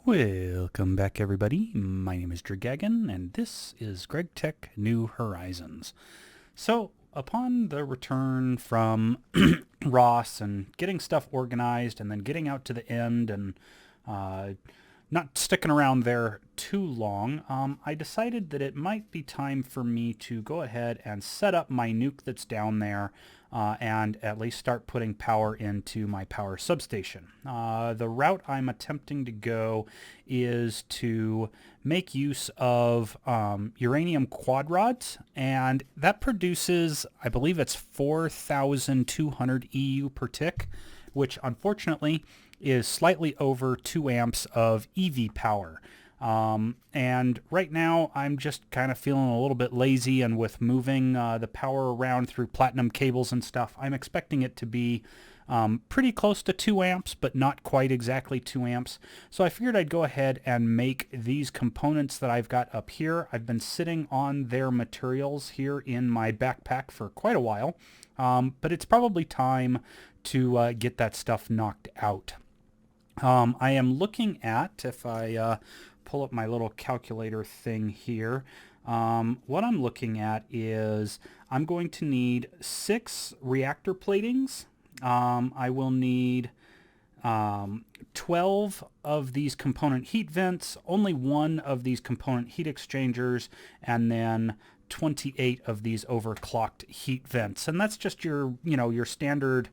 Welcome back, everybody. My name is Dragagon, and this is Gregtech New Horizons. So, upon the return from Ross and getting stuff organized and then getting out to the end and not sticking around there too long, I decided that it might be time for me to go ahead and set up my nuke that's down there and at least start putting power into my power substation. The route I'm attempting to go is to make use of uranium quad rods, and that produces, I believe it's 4,200 EU per tick, which unfortunately is slightly over 2 amps of EV power. And right now I'm just kind of feeling a little bit lazy, and with moving the power around through platinum cables and stuff, I'm expecting it to be pretty close to 2 amps, but not quite exactly 2 amps. So I figured I'd go ahead and make these components that I've got up here. I've been sitting on their materials here in my backpack for quite a while, but it's probably time to get that stuff knocked out. I am looking at, if I pull up my little calculator thing here, what I'm looking at is I'm going to need 6 reactor platings. I will need 12 of these component heat vents, only 1 of these component heat exchangers, and then 28 of these overclocked heat vents. And that's just your, your standard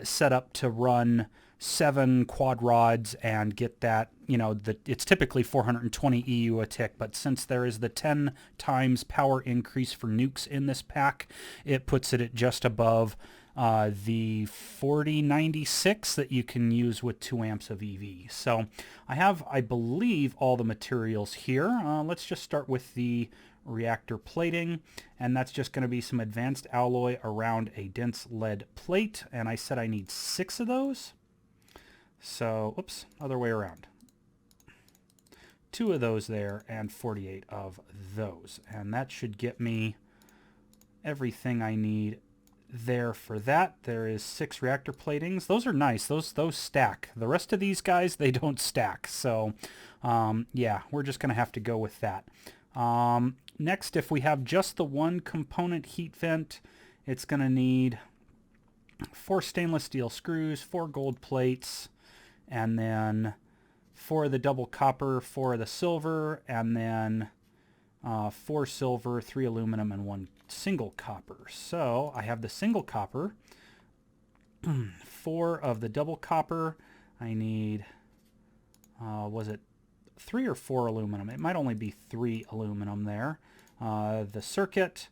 setup to run 7 quad rods and get that, it's typically 420 EU a tick, but since there is the 10 times power increase for nukes in this pack, it puts it at just above the 4096 that you can use with 2 amps of EV. So I have, I believe, all the materials here. Let's just start with the reactor plating, and that's just going to be some advanced alloy around a dense lead plate, and I said I need 6 of those. So, oops, other way around. 2 of those there and 48 of those. And that should get me everything I need there for that. There is 6 reactor platings. Those are nice. Those stack. The rest of these guys, they don't stack. So, yeah, we're just going to have to go with that. Next, if we have just the one component heat vent, it's going to need 4 stainless steel screws, 4 gold plates, and then 4 of the double copper, 4 of the silver, and then 4 silver, 3 aluminum, and 1 single copper. So I have the single copper, 4 of the double copper. I need, was it 3 or 4 aluminum? It might only be 3 aluminum there. The circuit,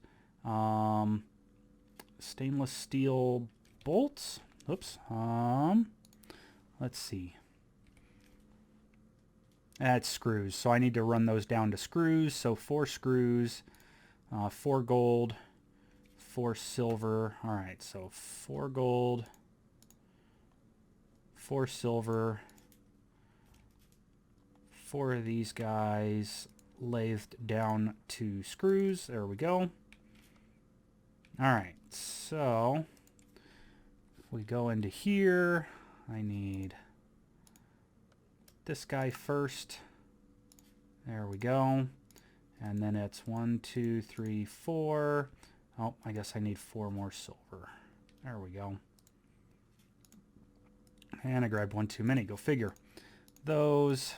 stainless steel bolts. Oops. Let's see. That's screws. So I need to run those down to screws. So 4 screws, 4 gold, 4 silver. All right. So 4 gold, 4 silver, 4 of these guys lathed down to screws. There we go. All right. So if we go into here, I need this guy first. There we go. And then it's 1, 2, 3, 4. Oh, I guess I need 4 more silver. There we go. And I grabbed 1 too many. Go figure. Those,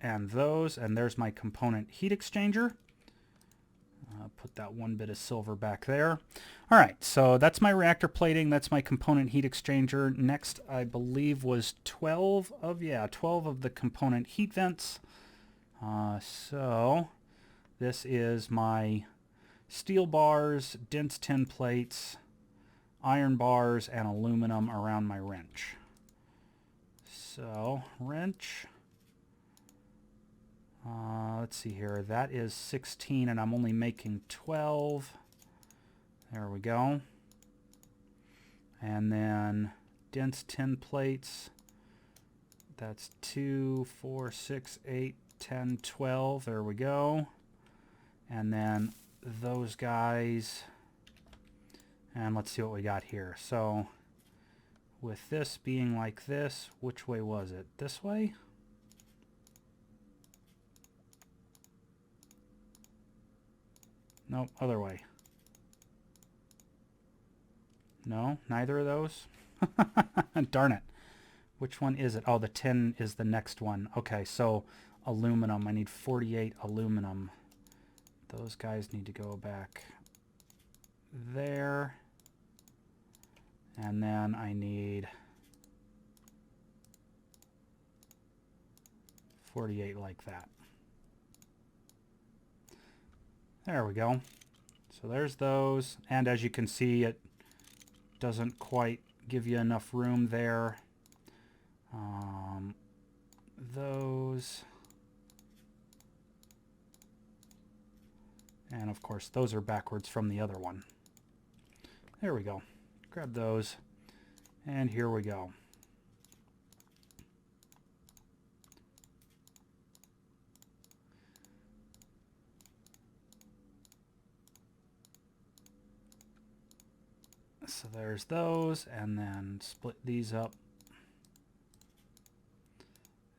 and those. And there's my component heat exchanger. Put that 1 bit of silver back there. All right, so that's my reactor plating. That's my component heat exchanger. Next, I believe, was 12 of the component heat vents. So this is my steel bars, dense tin plates, iron bars, and aluminum around my wrench. So wrench. Let's see here. That is 16, and I'm only making 12. There we go. And then dense tin plates. That's 2, 4, 6, 8, 10, 12. There we go. And then those guys. And let's see what we got here. So with this being like this, which way was it? This way? Nope, other way. No, neither of those? Darn it. Which one is it? Oh, the tin is the next one. Okay, so aluminum. I need 48 aluminum. Those guys need to go back there. And then I need 48 like that. There we go. So there's those. And as you can see, it doesn't quite give you enough room there. Those. And of course, those are backwards from the other one. There we go. Grab those. And here we go. So there's those, and then split these up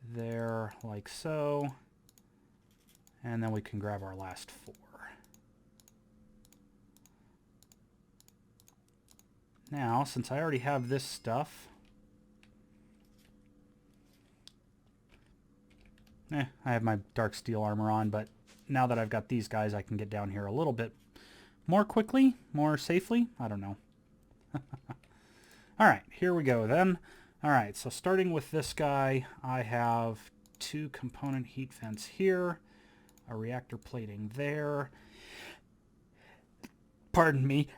there like so. And then we can grab our last 4. Now, since I already have this stuff, I have my dark steel armor on, but now that I've got these guys, I can get down here a little bit more quickly, more safely. I don't know. All right, here we go then. All right, so starting with this guy, I have 2 component heat vents here, a reactor plating there. Pardon me.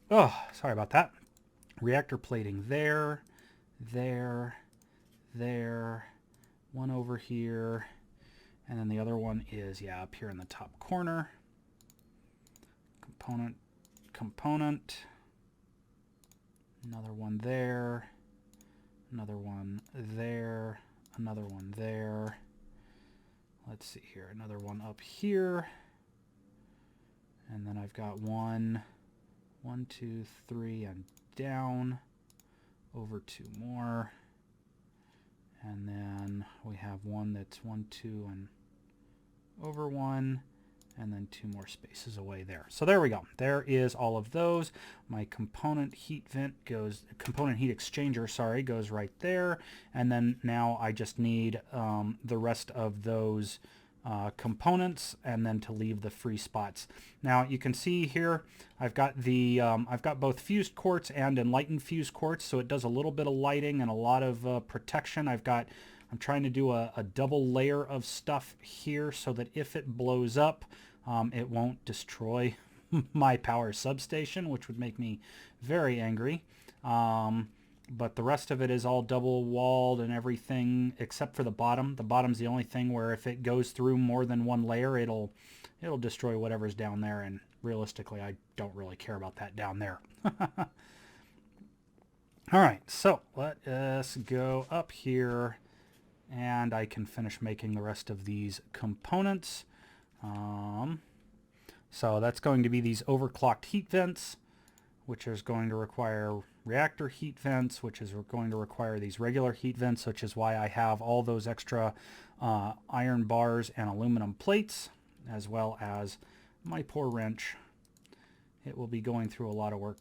Oh, sorry about that. Reactor plating there, there, one over here, and then the other one is, yeah, up here in the top corner. Component, another one there, another one there, another one there. Let's see here, another one up here, and then I've got 1, 2, 3, and down, over 2 more, and then we have one that's 1, 2, and over 1, and then 2 more spaces away there. So there we go. There is all of those. My component heat exchanger, sorry, goes right there. And then now I just need the rest of those components, and then to leave the free spots. Now you can see here I've got the I've got both fused quartz and enlightened fused quartz, so it does a little bit of lighting and a lot of protection. I'm trying to do a double layer of stuff here so that if it blows up, it won't destroy my power substation, which would make me very angry. But the rest of it is all double walled and everything except for the bottom. The bottom's the only thing where if it goes through more than one layer, it'll destroy whatever's down there, and realistically I don't really care about that down there. All right, so let us go up here and I can finish making the rest of these components. So that's going to be these overclocked heat vents, which is going to require reactor heat vents, which is going to require these regular heat vents, which is why I have all those extra iron bars and aluminum plates, as well as my poor wrench. It will be going through a lot of work.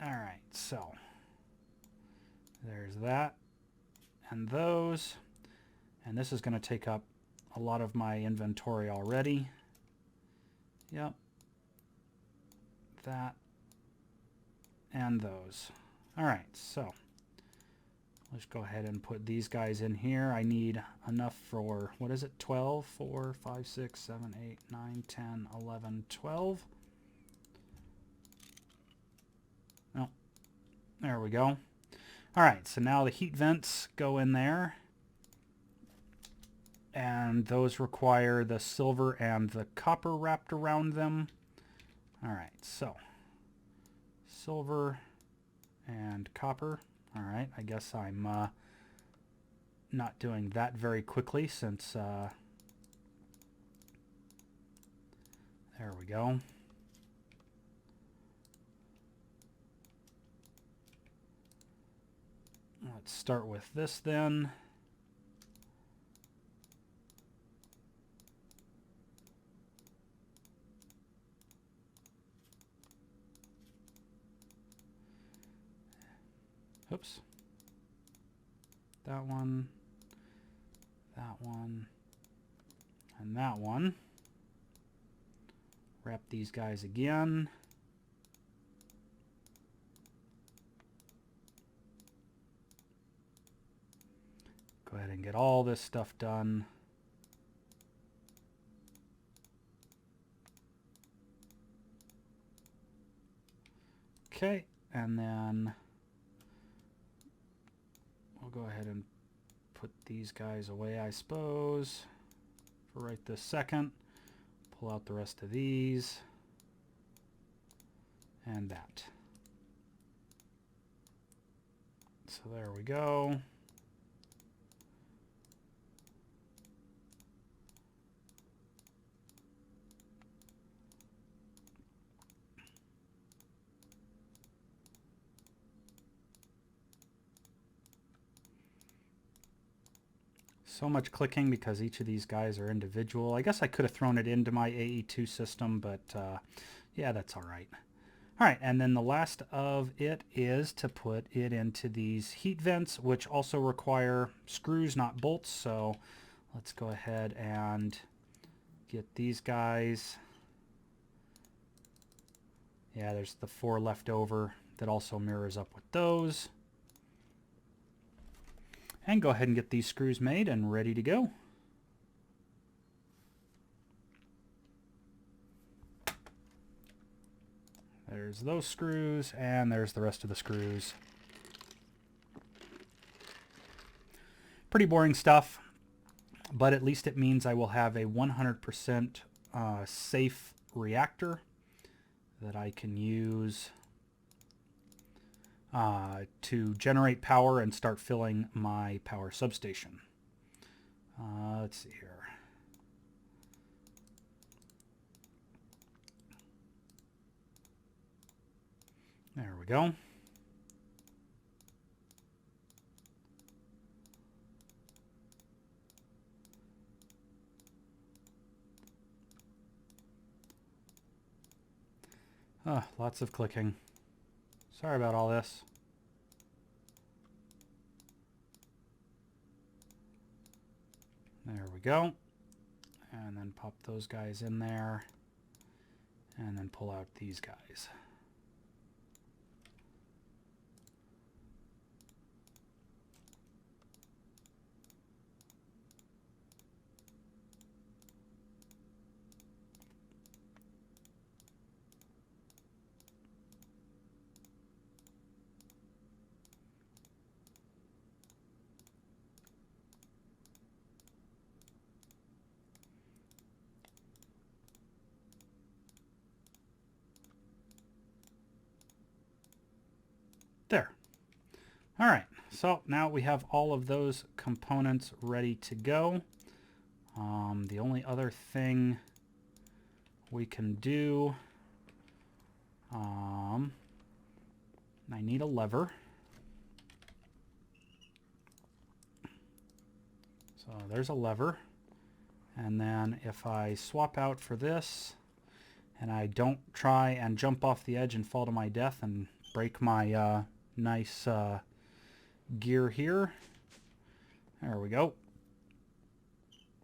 All right, so there's that and those, and this is going to take up a lot of my inventory already. Yep, that and those. All right, so let's go ahead and put these guys in here. I need enough for, what is it, 12, 4, 5, 6, 7, 8, 9, 10, 11, 12. Oh, there we go. All right, so now the heat vents go in there, and those require the silver and the copper wrapped around them. All right, so silver and copper. All right, I guess I'm not doing that very quickly since there we go. Let's start with this then. Oops. That one, and that one. Wrap these guys again. Go ahead and get all this stuff done. Okay, and then we'll go ahead and put these guys away, I suppose, for right this second. Pull out the rest of these and that. So there we go. So much clicking because each of these guys are individual. I guess I could have thrown it into my AE2 system, but yeah, that's all right. All right, and then the last of it is to put it into these heat vents, which also require screws, not bolts. So let's go ahead and get these guys. Yeah, there's the 4 left over that also mirrors up with those. And go ahead and get these screws made and ready to go. There's those screws, and there's the rest of the screws. Pretty boring stuff, but at least it means I will have a 100% safe reactor that I can use to generate power and start filling my power substation. Let's see here. There we go. Lots of clicking. Sorry about all this. There we go. And then pop those guys in there. And then pull out these guys. There. All right, so now we have all of those components ready to go. The only other thing we can do, I need a lever. So there's a lever. And then if I swap out for this, and I don't try and jump off the edge and fall to my death and break my nice gear here. There we go.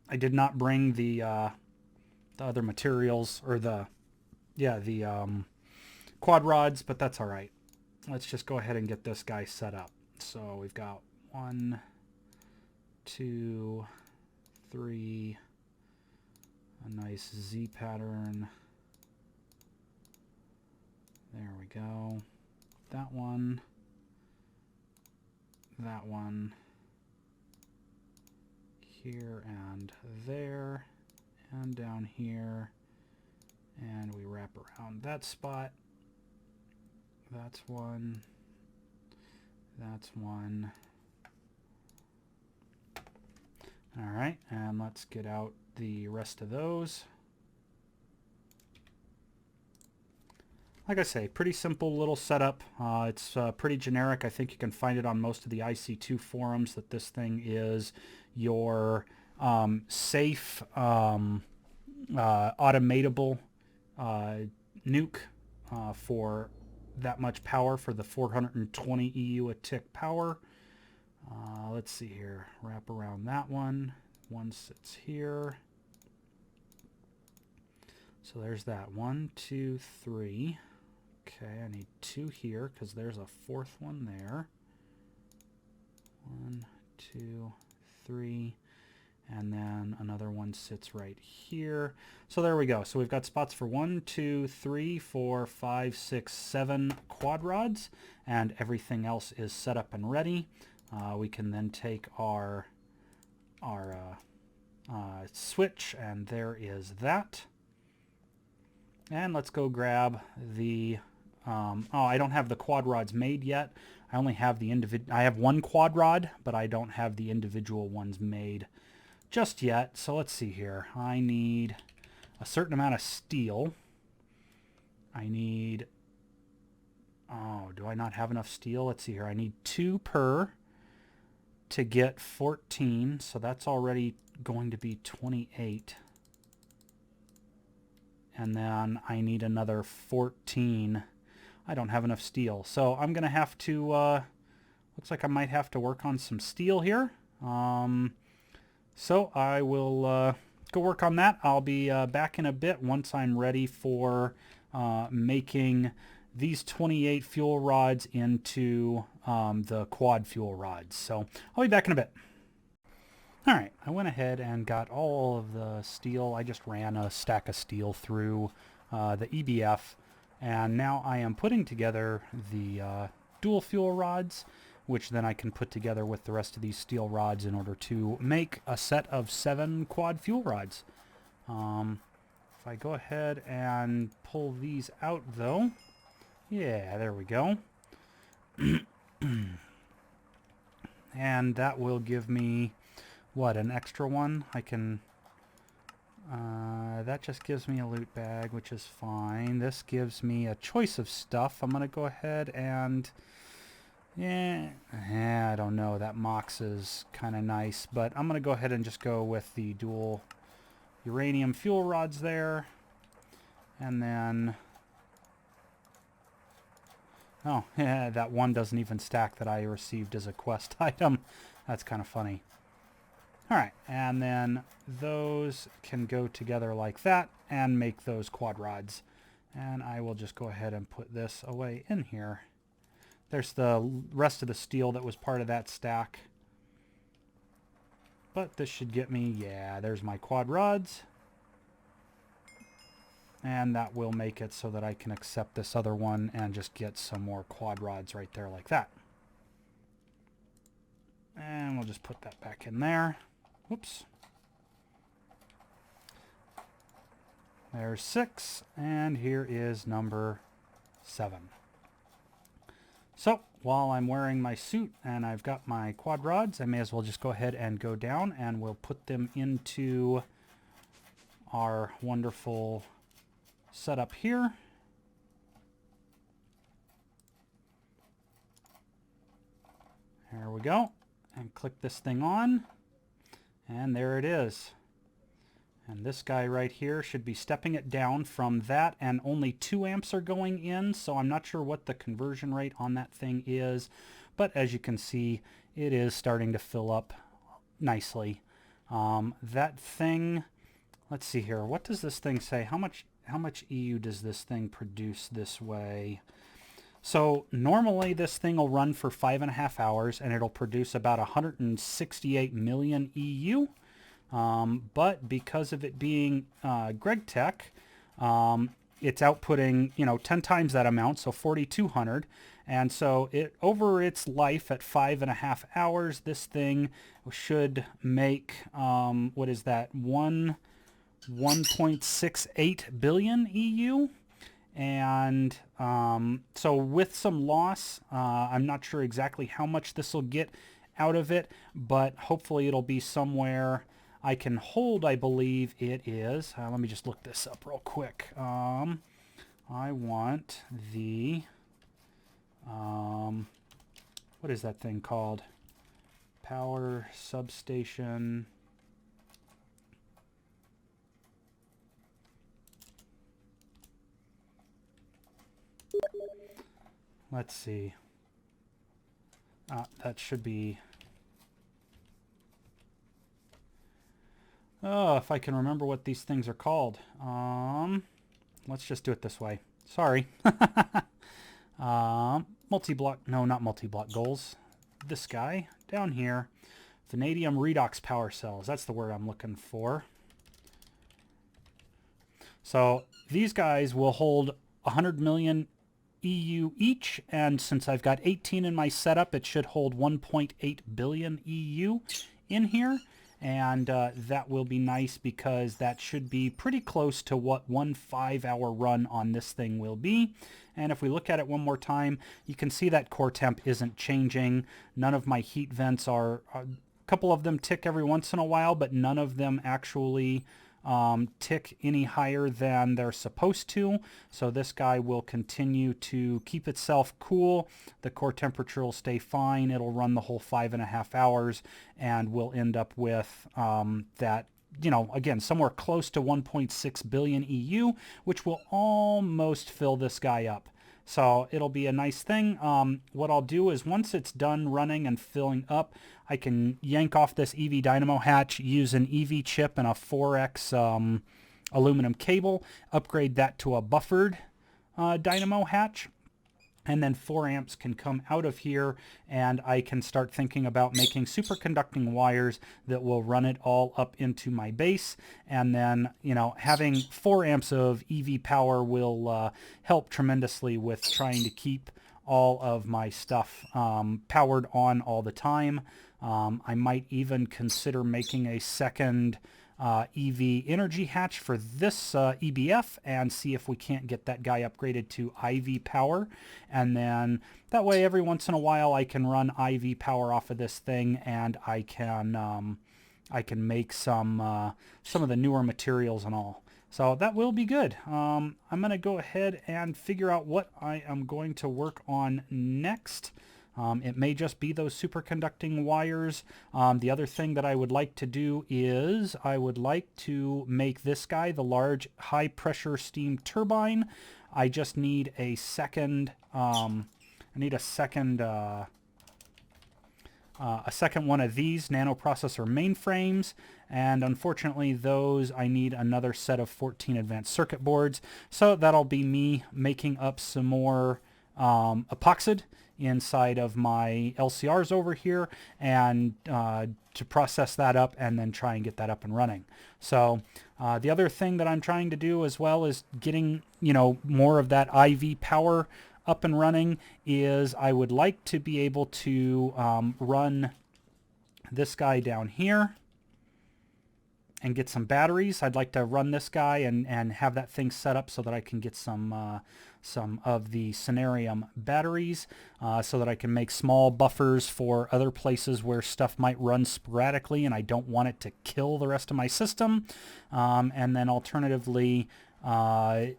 I did not bring the other materials, or the quad rods, but that's all right. Let's just go ahead and get this guy set up. So we've got 1, 2, 3, a nice Z pattern. There we go. That one, here and there, and down here, and we wrap around that spot. That's one, that's one. All right, and let's get out the rest of those. like I say, pretty simple little setup. It's pretty generic. I think you can find it on most of the IC2 forums that this thing is your safe automatable nuke for that much power, for the 420 EU a tick power. Let's see here. Wrap around that one. One sits here. So there's that. 1, 2, 3. Okay, I need 2 here because there's a 4th one there. 1, 2, 3. And then another one sits right here. So there we go. So we've got spots for 1, 2, 3, 4, 5, 6, 7 quad rods, and everything else is set up and ready. We can then take our switch, and there is that. And let's go grab the oh, I don't have the quad rods made yet. I only have the I have one quad rod, but I don't have the individual ones made just yet. So let's see here. I need a certain amount of steel. I need, oh, do I not have enough steel? Let's see here. I need 2 per to get 14. So that's already going to be 28. And then I need another 14. I don't have enough steel. So I'm going to have to, looks like I might have to work on some steel here. So I will go work on that. I'll be back in a bit once I'm ready for making these 28 fuel rods into the quad fuel rods. So I'll be back in a bit. All right, I went ahead and got all of the steel. I just ran a stack of steel through the EBF, and now I am putting together the dual fuel rods, which then I can put together with the rest of these steel rods in order to make a set of 7 quad fuel rods. If I go ahead and pull these out, though, yeah, there we go. And that will give me, what, an extra one? I can, that just gives me a loot bag, which is fine. This gives me a choice of stuff. I'm going to go ahead and, yeah, I don't know. That Mox is kind of nice, but I'm going to go ahead and just go with the dual uranium fuel rods there. And then, oh, yeah, that one doesn't even stack that I received as a quest item. That's kind of funny. All right, and then those can go together like that and make those quad rods. And I will just go ahead and put this away in here. There's the rest of the steel that was part of that stack. But this should get me, yeah, there's my quad rods. And that will make it so that I can accept this other one and just get some more quad rods right there like that. And we'll just put that back in there. Whoops. There's 6, and here is number 7. So, while I'm wearing my suit and I've got my quad rods, I may as well just go ahead and go down, and we'll put them into our wonderful setup here. There we go. And click this thing on. And there it is. And this guy right here should be stepping it down from that, and only 2 amps are going in, so I'm not sure what the conversion rate on that thing is, but as you can see, it is starting to fill up nicely. That thing, let's see here, what does this thing say? How much EU does this thing produce this way? So normally this thing will run for 5.5 hours, and it'll produce about 168 million EU. But because of it being Gregtech, it's outputting 10 times that amount, so 4,200. And so it over its life at 5.5 hours, this thing should make what is that, 1.68 billion EU. And so with some loss, I'm not sure exactly how much this will get out of it, but hopefully it'll be somewhere I can hold. I believe it is. Let me just look this up real quick. I want the, what is that thing called? Power substation. Let's see. That should be... Oh, if I can remember what these things are called. Let's just do it this way. Sorry. Multi-block, no, not multi-block goals. This guy down here. Vanadium Redox power cells. That's the word I'm looking for. So these guys will hold 100 million EU each, and since I've got 18 in my setup, it should hold 1.8 billion EU in here. And that will be nice because that should be pretty close to what 1 5-hour run on this thing will be. And if we look at it one more time, you can see that core temp isn't changing. None of my heat vents are, a couple of them tick every once in a while, but none of them actually tick any higher than they're supposed to. So this guy will continue to keep itself cool. The core temperature will stay fine. It'll run the whole 5.5 hours, and we'll end up with that, you know, again, somewhere close to 1.6 billion EU, which will almost fill this guy up. So it'll be a nice thing. What I'll do is once it's done running and filling up, I can yank off this EV dynamo hatch, use an EV chip and a 4X aluminum cable, upgrade that to a buffered dynamo hatch, and then 4 amps can come out of here, and I can start thinking about making superconducting wires that will run it all up into my base. And then, you know, having 4 amps of EV power will help tremendously with trying to keep all of my stuff powered on all the time. I might even consider making a second EV energy hatch for this EBF and see if we can't get that guy upgraded to IV power. And then that way every once in a while I can run IV power off of this thing, and I can make some of the newer materials and all. So that will be good. I'm going to go ahead and figure out what I am going to work on next. It may just be those superconducting wires. The other thing that I would like to do is I would like to make this guy the large high pressure steam turbine. I just need a second, a second one of these nanoprocessor mainframes, and unfortunately those I need another set of 14 advanced circuit boards. So that'll be me making up some more epoxid inside of my LCRs over here, and to process that up and then try and get that up and running. So the other thing that I'm trying to do as well as getting, you know, more of that IV power up and running is I would like to be able to run this guy down here and get some batteries. I'd like to run this guy and have that thing set up so that I can get some of the Cenarium batteries so that I can make small buffers for other places where stuff might run sporadically and I don't want it to kill the rest of my system. And then alternatively, also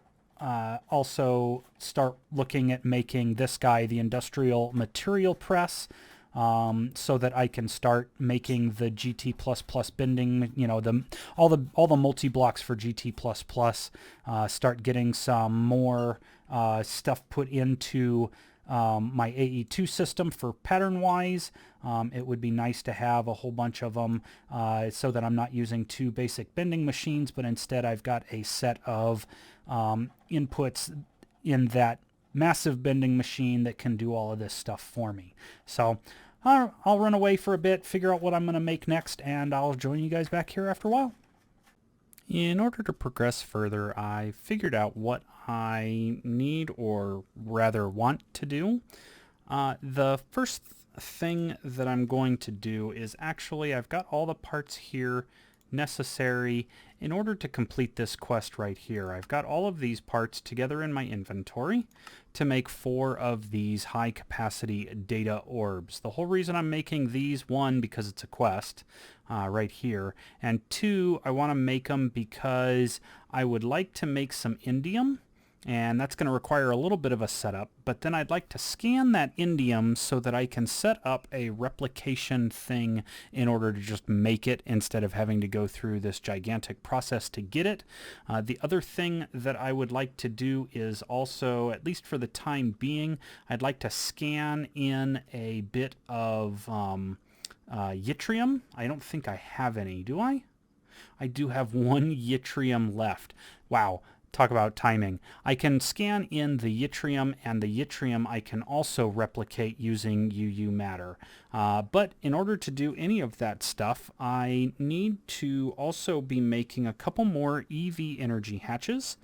start looking at making this guy the industrial material press, so that I can start making the GT++ bending, you know, all the multi-blocks for GT++, start getting some more stuff put into my AE2 system for pattern-wise. It would be nice to have a whole bunch of them so that I'm not using 2 basic bending machines, but instead I've got a set of inputs in that massive bending machine that can do all of this stuff for me. So I'll run away for a bit, figure out what I'm going to make next, and I'll join you guys back here after a while. In order to progress further, I figured out what I need, or rather want to do. The first thing that I'm going to do is actually, I've got all the parts here necessary in order to complete this quest right here. I've got all of these parts together in my inventory to make 4 of these high capacity data orbs. The whole reason I'm making these, 1, because it's a quest right here, and 2, I want to make them because I would like to make some indium. And that's going to require a little bit of a setup, but then I'd like to scan that indium so that I can set up a replication thing in order to just make it instead of having to go through this gigantic process to get it. The other thing that I would like to do is also, at least for the time being, I'd like to scan in a bit of yttrium. I don't think I have any, do I? I do have one yttrium left. Wow. Talk about timing. I can scan in the yttrium, and the yttrium I can also replicate using UU matter. But in order to do any of that stuff, I need to also be making a couple more EV energy hatches.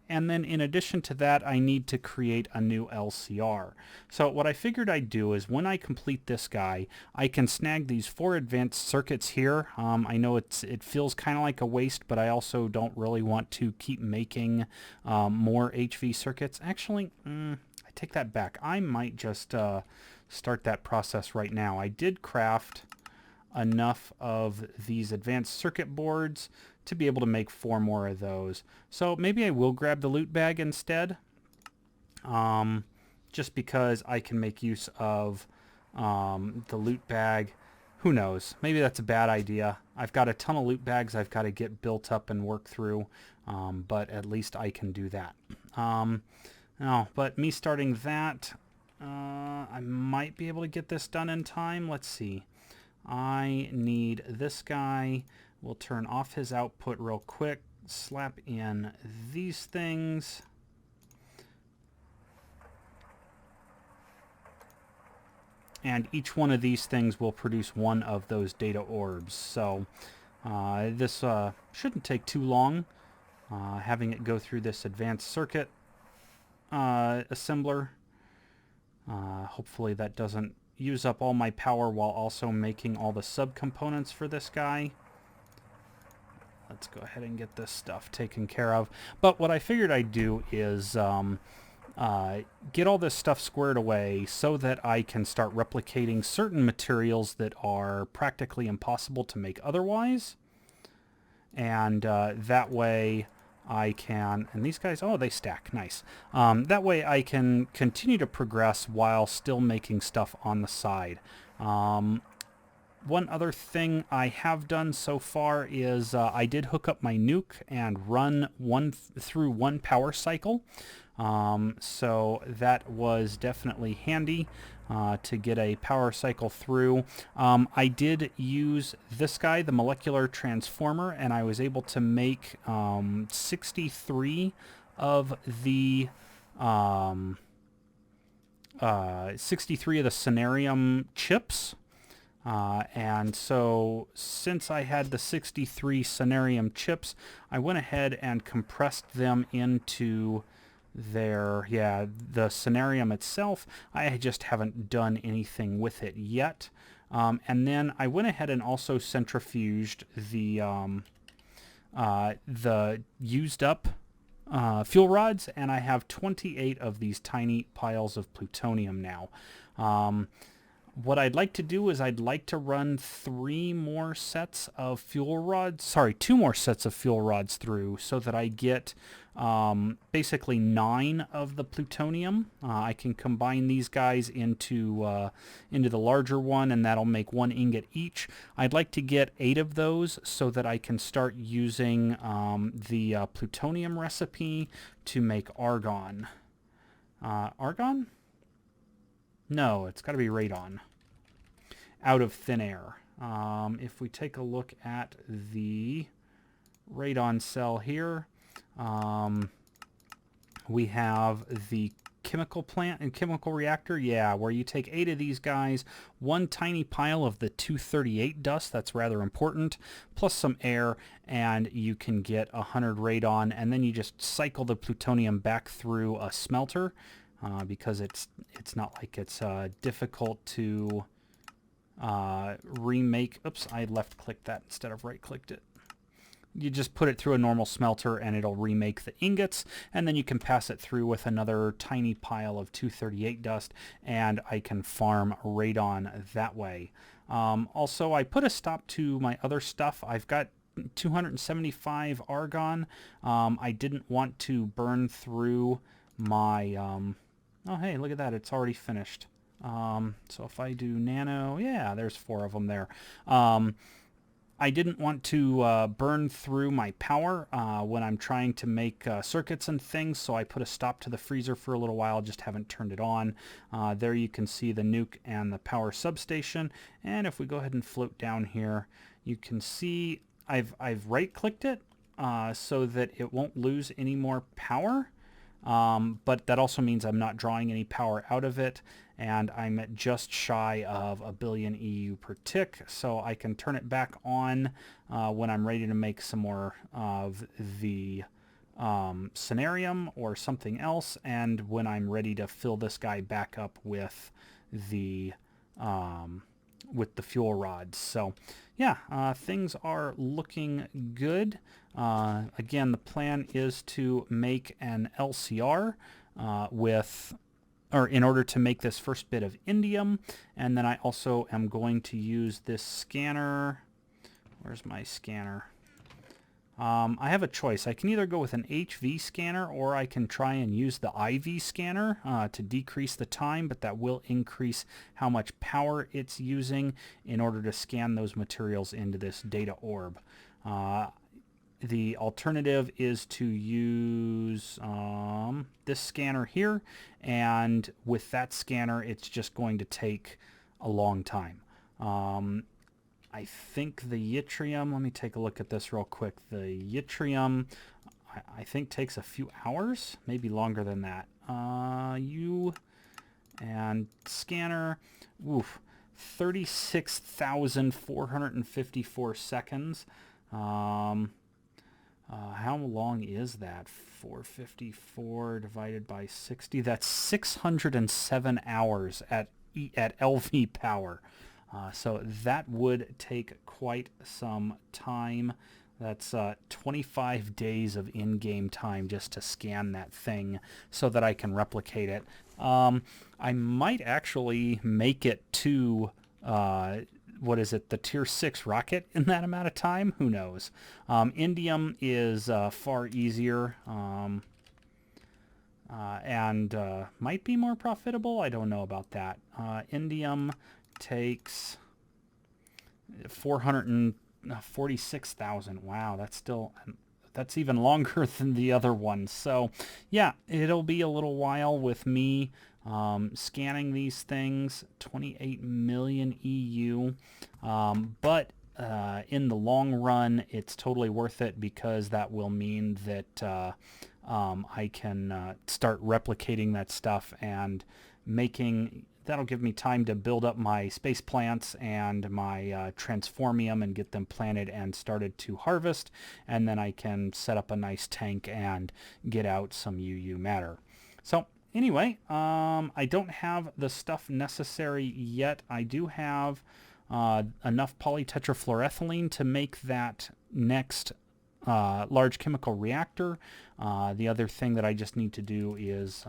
And then in addition to that, I need to create a new LCR. So what I figured I'd do is when I complete this guy, I can snag these 4 advanced circuits here. I know it feels kind of like a waste, but I also don't really want to keep making more HV circuits. Actually, I take that back. I might just start that process right now. I did craft enough of these advanced circuit boards to be able to make 4 more of those. So maybe I will grab the loot bag instead, just because I can make use of the loot bag. Who knows? Maybe that's a bad idea. I've got a ton of loot bags I've got to get built up and work through, but at least I can do that. No, but me starting that, I might be able to get this done in time. Let's see. I need this guy. We'll turn off his output real quick, slap in these things. And each one of these things will produce one of those data orbs. So this shouldn't take too long, having it go through this advanced circuit assembler. Hopefully that doesn't use up all my power while also making all the subcomponents for this guy. Let's go ahead and get this stuff taken care of. But what I figured I'd do is get all this stuff squared away so that I can start replicating certain materials that are practically impossible to make otherwise. And that way I can, and these guys, oh, they stack, nice. That way I can continue to progress while still making stuff on the side. One other thing I have done so far is I did hook up my nuke and run through one power cycle. So that was definitely handy to get a power cycle through. I did use this guy, the molecular transformer, and I was able to make 63 of the 63 of the Vanadium chips. And so since I had the 63 Vanadium chips, I went ahead and compressed them into the Vanadium itself. I just haven't done anything with it yet. And then I went ahead and also centrifuged the used up fuel rods, and I have 28 of these tiny piles of plutonium now. What I'd like to do is I'd like to run 2 more sets of fuel rods through so that I get basically 9 of the plutonium. I can combine these guys into the larger one, and that'll make 1 ingot each. I'd like to get 8 of those so that I can start using the plutonium recipe to make argon. Argon? No, it's got to be radon. Out of thin air. If we take a look at the radon cell here, we have the chemical plant and chemical reactor, where you take 8 of these guys, 1 tiny pile of the 238 dust, that's rather important, plus some air, and you can get 100 radon, and then you just cycle the plutonium back through a smelter. Because it's not like it's difficult to remake. Oops, I left-clicked that instead of right-clicked it. You just put it through a normal smelter and it'll remake the ingots, and then you can pass it through with another tiny pile of 238 dust, and I can farm radon that way. Also, I put a stop to my other stuff. I've got 275 argon. I didn't want to burn through my... oh, hey, look at that. It's already finished. So if I do nano, yeah, there's 4 of them there. I didn't want to burn through my power when I'm trying to make circuits and things, so I put a stop to the freezer for a little while, just haven't turned it on. There you can see the nuke and the power substation, and if we go ahead and float down here, you can see I've right-clicked it so that it won't lose any more power. But that also means I'm not drawing any power out of it, and I'm at just shy of 1 billion EU per tick, so I can turn it back on when I'm ready to make some more of the scenarium or something else, and when I'm ready to fill this guy back up with the fuel rods. So yeah, things are looking good. Again, the plan is to make an LCR in order to make this first bit of indium, and then I also am going to use this scanner. Where's my scanner? I have a choice. I can either go with an HV scanner, or I can try and use the IV scanner to decrease the time, but that will increase how much power it's using in order to scan those materials into this data orb. The alternative is to use this scanner here, and with that scanner it's just going to take a long time. I think the yttrium, let me take a look at this real quick. The yttrium, I think, takes a few hours, maybe longer than that. And scanner, oof, 36,454 seconds. How long is that? 454 divided by 60. That's 607 hours at LV power. So that would take quite some time. That's 25 days of in-game time just to scan that thing so that I can replicate it. I might actually make it to, what is it, the Tier 6 rocket in that amount of time? Who knows? Indium is far easier and might be more profitable. I don't know about that. Indium takes 446,000. Wow, that's even longer than the other one. So yeah, it'll be a little while with me scanning these things. 28 million EU, but in the long run it's totally worth it, because that will mean that I can start replicating that stuff and making... That'll give me time to build up my space plants and my transformium and get them planted and started to harvest, and then I can set up a nice tank and get out some UU matter. So anyway, I don't have the stuff necessary yet. I do have enough polytetrafluoroethylene to make that next large chemical reactor. The other thing that I just need to do is...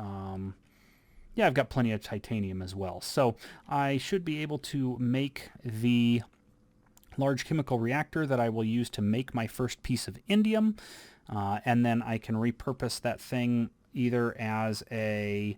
yeah, I've got plenty of titanium as well. So I should be able to make the large chemical reactor that I will use to make my first piece of indium. And then I can repurpose that thing either as a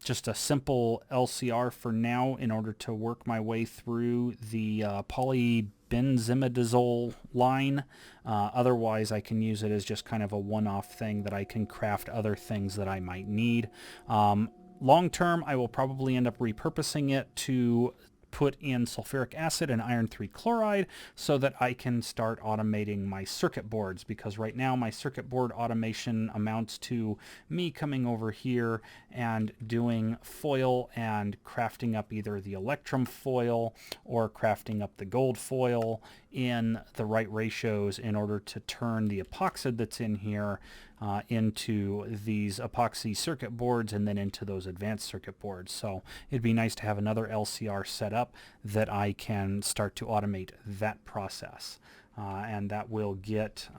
just a simple LCR for now in order to work my way through the polybenzimidazole line. Otherwise, I can use it as just kind of a one-off thing that I can craft other things that I might need. Long term, I will probably end up repurposing it to put in sulfuric acid and iron 3 chloride so that I can start automating my circuit boards, because right now my circuit board automation amounts to me coming over here and doing foil and crafting up either the electrum foil or crafting up the gold foil in the right ratios in order to turn the epoxide that's in here into these epoxy circuit boards and then into those advanced circuit boards. So it'd be nice to have another LCR set up that I can start to automate that process. And that will get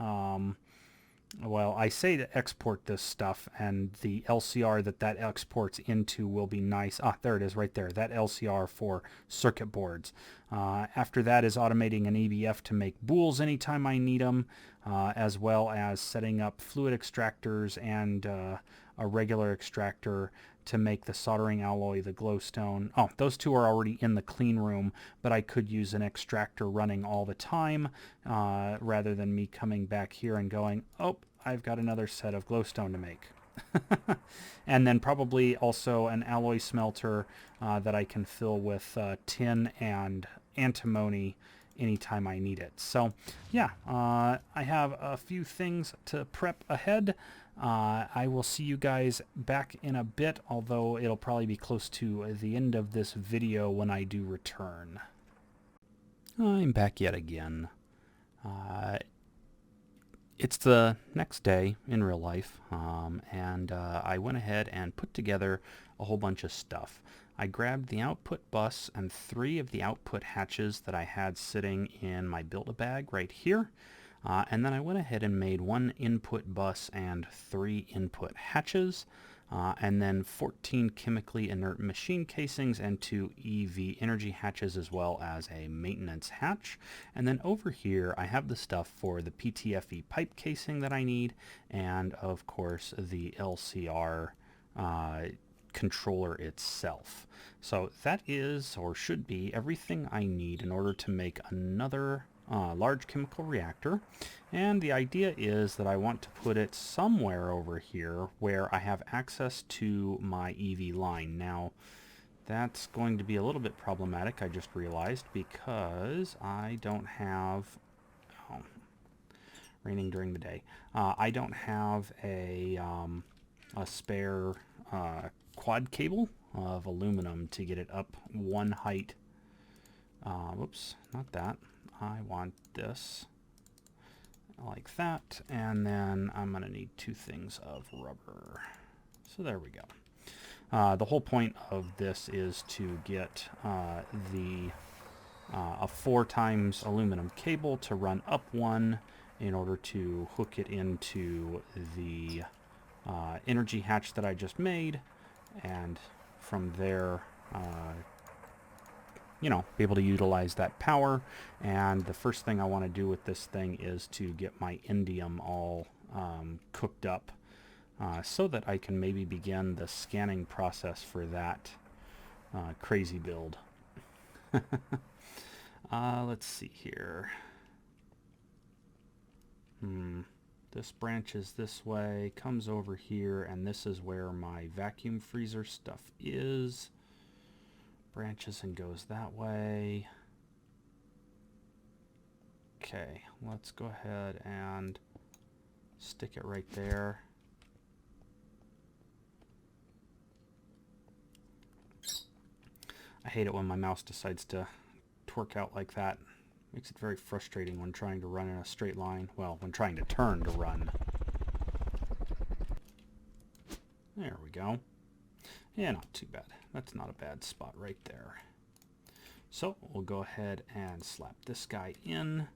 well, I say to export this stuff, and the LCR that exports into will be nice. Ah, there it is right there, that LCR for circuit boards. After that is automating an EBF to make bools anytime I need them, as well as setting up fluid extractors and a regular extractor to make the soldering alloy, the glowstone. Oh, those two are already in the clean room, but I could use an extractor running all the time rather than me coming back here and going, oh, I've got another set of glowstone to make. And then probably also an alloy smelter that I can fill with tin and antimony anytime I need it. So yeah, I have a few things to prep ahead. I will see you guys back in a bit, although it'll probably be close to the end of this video when I do return. I'm back yet again. It's the next day in real life, and I went ahead and put together a whole bunch of stuff. I grabbed the output bus and 3 of the output hatches that I had sitting in my Build-A-Bag right here. And then I went ahead and made 1 input bus and 3 input hatches, and then 14 chemically inert machine casings and 2 EV energy hatches, as well as a maintenance hatch. And then over here I have the stuff for the PTFE pipe casing that I need, and of course the LCR controller itself. So that is, or should be, everything I need in order to make another large chemical reactor. And the idea is that I want to put it somewhere over here where I have access to my EV line. Now, that's going to be a little bit problematic, I just realized, because I don't have... Oh, raining during the day. I don't have a spare quad cable of aluminum to get it up one height. Whoops, not that. I want this like that, and then I'm going to need 2 things of rubber. So there we go. The whole point of this is to get a 4 times aluminum cable to run up one in order to hook it into the energy hatch that I just made, and from there you know, be able to utilize that power. And the first thing I want to do with this thing is to get my indium all cooked up so that I can maybe begin the scanning process for that crazy build. Let's see here. This branches this way, comes over here, and this is where my vacuum freezer stuff is. Branches and goes that way. Okay, let's go ahead and stick it right there. I hate it when my mouse decides to twerk out like that. Makes it very frustrating when trying to run in a straight line. Well, when trying to turn to run. There we go. Yeah, not too bad. That's not a bad spot right there. So we'll go ahead and slap this guy in,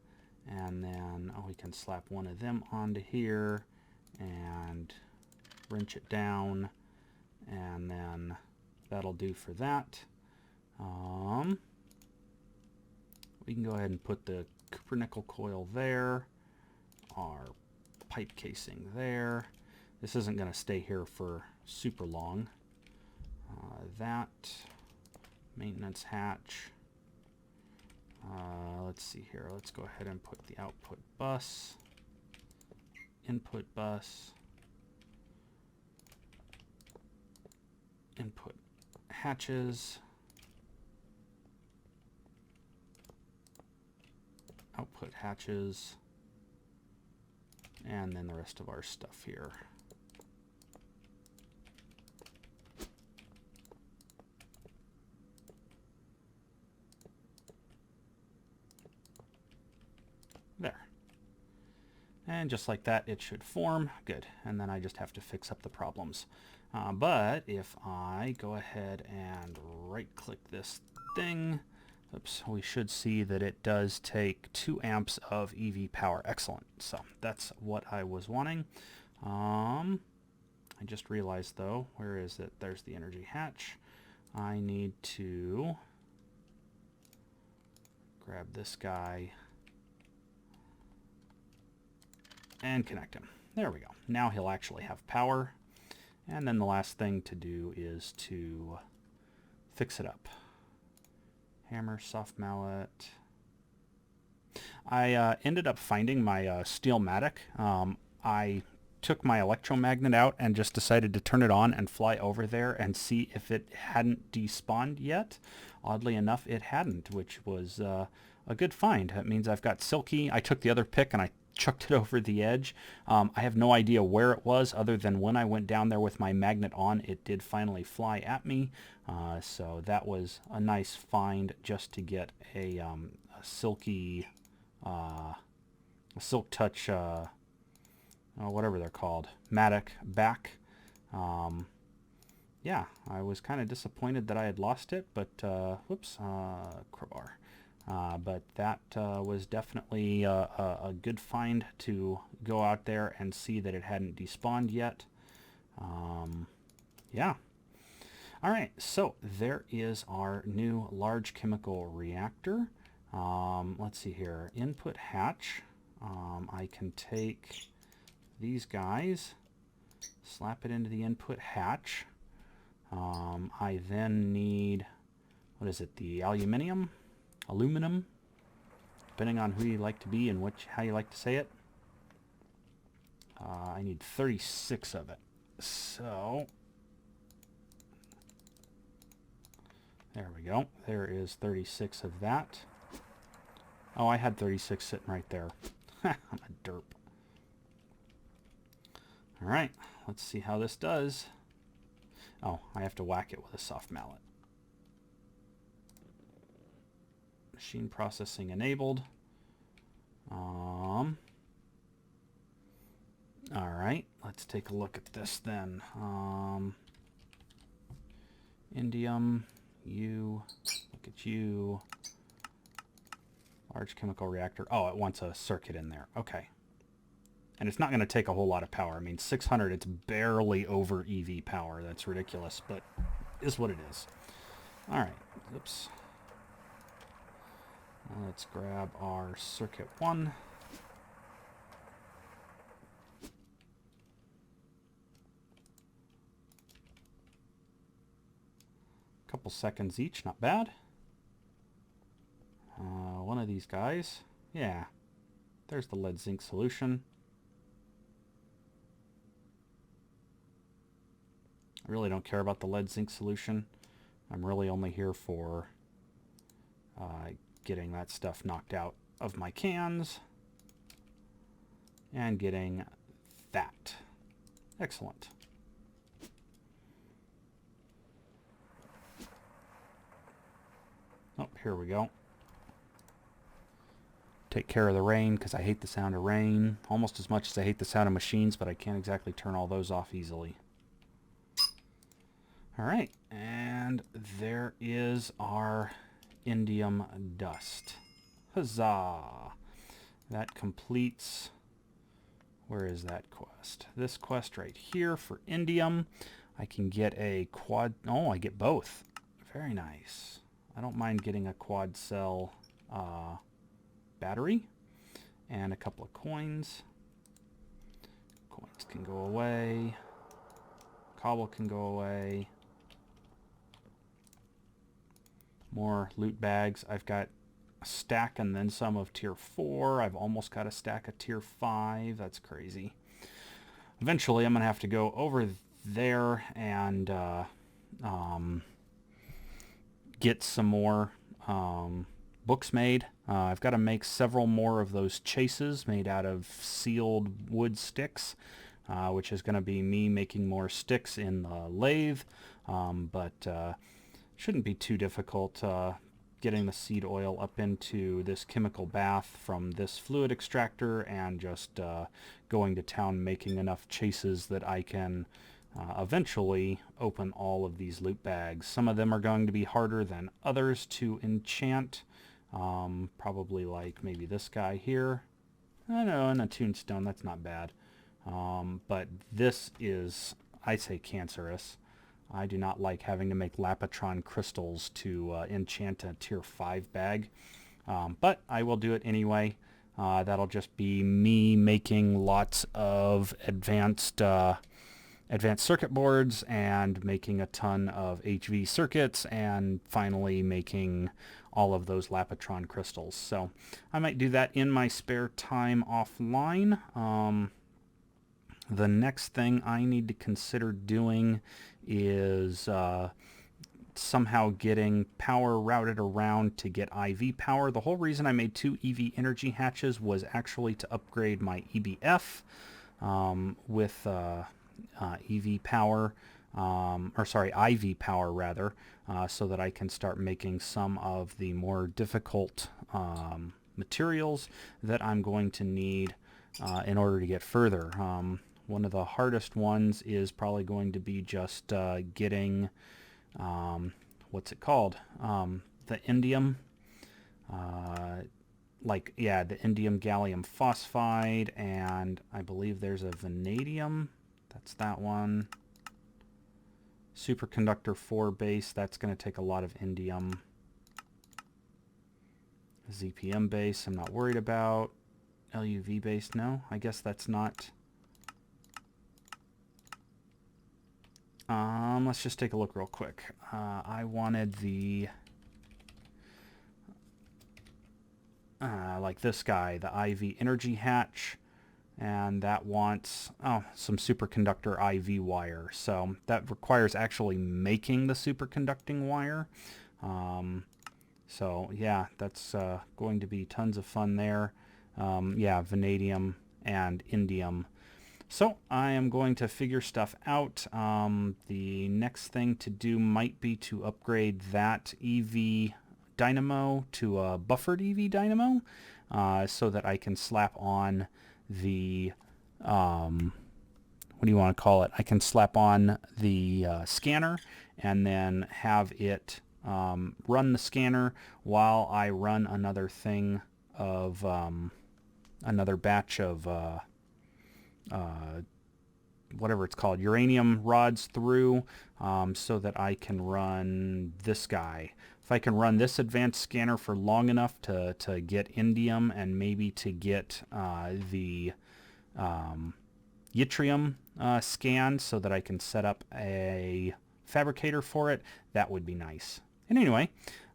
and then we can slap one of them onto here and wrench it down, and then that'll do for that. We can go ahead and put the copper nickel coil there, our pipe casing there. This isn't going to stay here for super long. That maintenance hatch. Let's see here. Let's go ahead and put the output bus, input bus, input hatches, output hatches, and then the rest of our stuff here. There. And just like that, it should form. Good. And then I just have to fix up the problems. But if I go ahead and right-click this thing, oops, we should see that it does take 2 amps of EV power. Excellent. So that's what I was wanting. I just realized though, where is it? There's the energy hatch. I need to grab this guy and connect him. There we go. Now he'll actually have power. And then the last thing to do is to fix it up. Hammer, soft mallet. I ended up finding my steel matic. I took my electromagnet out and just decided to turn it on and fly over there and see if it hadn't despawned yet. Oddly enough, it hadn't, which was a good find. That means I've got Silky. I took the other pick and I chucked it over the edge. I have no idea where it was other than when I went down there with my magnet on, it did finally fly at me. So that was a nice find just to get a Silky, a Silk Touch, whatever they're called, matic back. Yeah, I was kind of disappointed that I had lost it, but whoops, crowbar. But that was definitely a good find to go out there and see that it hadn't despawned yet. Yeah. All right, so there is our new large chemical reactor. Let's see here. Input hatch. I can take these guys, slap it into the input hatch. I then need, what is it, the aluminum, depending on who you like to be and how you like to say it. I need 36 of it. So there we go. There is 36 of that. Oh, I had 36 sitting right there. I'm a derp. All right, let's see how this does. Oh, I have to whack it with a soft mallet. Machine processing enabled. All right, let's take a look at this then. Indium, look at you. Large chemical reactor. Oh, it wants a circuit in there. Okay. And it's not going to take a whole lot of power. I mean, 600, it's barely over EV power. That's ridiculous, but is what it is. All right. Oops. Let's grab our circuit 1. Couple seconds each, not bad. One of these guys. Yeah. There's the lead zinc solution. I really don't care about the lead zinc solution. I'm really only here for getting that stuff knocked out of my cans and getting that. Excellent. Oh, here we go. Take care of the rain because I hate the sound of rain almost as much as I hate the sound of machines, but I can't exactly turn all those off easily. All right, and there is our indium dust. Huzzah! That completes, where is that quest? This quest right here for indium. I can get a quad, oh, I get both. Very nice. I don't mind getting a quad cell battery and a couple of coins. Coins can go away. Cobble can go away. More loot bags. I've got a stack and then some of tier 4. I've almost got a stack of tier 5. That's crazy. Eventually I'm going to have to go over there and get some more books made. I've got to make several more of those chases made out of sealed wood sticks, which is going to be me making more sticks in the lathe, but shouldn't be too difficult getting the seed oil up into this chemical bath from this fluid extractor and just going to town making enough chases that I can eventually open all of these loot bags. Some of them are going to be harder than others to enchant. Probably like maybe this guy here. I know, and a tombstone, that's not bad. But this is, I say, cancerous. I do not like having to make Lapatron crystals to enchant a tier 5 bag. But I will do it anyway. That'll just be me making lots of advanced circuit boards and making a ton of HV circuits and finally making all of those Lapatron crystals. So I might do that in my spare time offline. The next thing I need to consider doing is somehow getting power routed around to get IV power. The whole reason I made 2 EV energy hatches was actually to upgrade my EBF with EV power, or sorry, IV power rather, so that I can start making some of the more difficult materials that I'm going to need in order to get further. One of the hardest ones is probably going to be just getting, what's it called? The indium, the indium gallium phosphide, and I believe there's a vanadium. That's that one. Superconductor 4 base, that's going to take a lot of indium. ZPM base, I'm not worried about. LUV base, no, I guess that's not. Let's just take a look real quick. I wanted the, like this guy, the IV energy hatch, and that wants, some superconductor IV wire. So that requires actually making the superconducting wire. So yeah, that's going to be tons of fun there. Yeah, vanadium and indium. So I am going to figure stuff out. The next thing to do might be to upgrade that EV dynamo to a buffered EV dynamo, so that I can slap on the, what do you want to call it? I can slap on the scanner and then have it run the scanner while I run another thing of, another batch of whatever it's called, uranium rods through, so that I can run this guy. If I can run this advanced scanner for long enough to get indium and maybe to get the yttrium scan so that I can set up a fabricator for it, that would be nice. And anyway,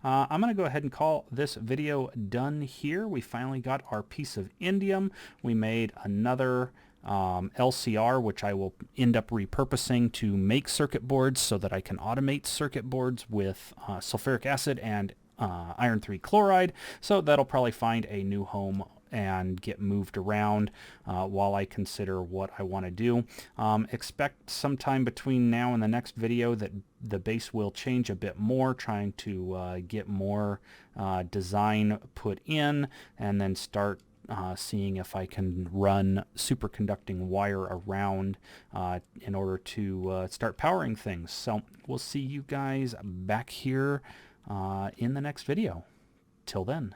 I'm going to go ahead and call this video done here. We finally got our piece of indium. We made another LCR, which I will end up repurposing to make circuit boards so that I can automate circuit boards with sulfuric acid and iron 3 chloride. So that'll probably find a new home and get moved around while I consider what I want to do. Expect sometime between now and the next video that the base will change a bit more, trying to get more design put in, and then start seeing if I can run superconducting wire around in order to start powering things. So we'll see you guys back here in the next video. Till then.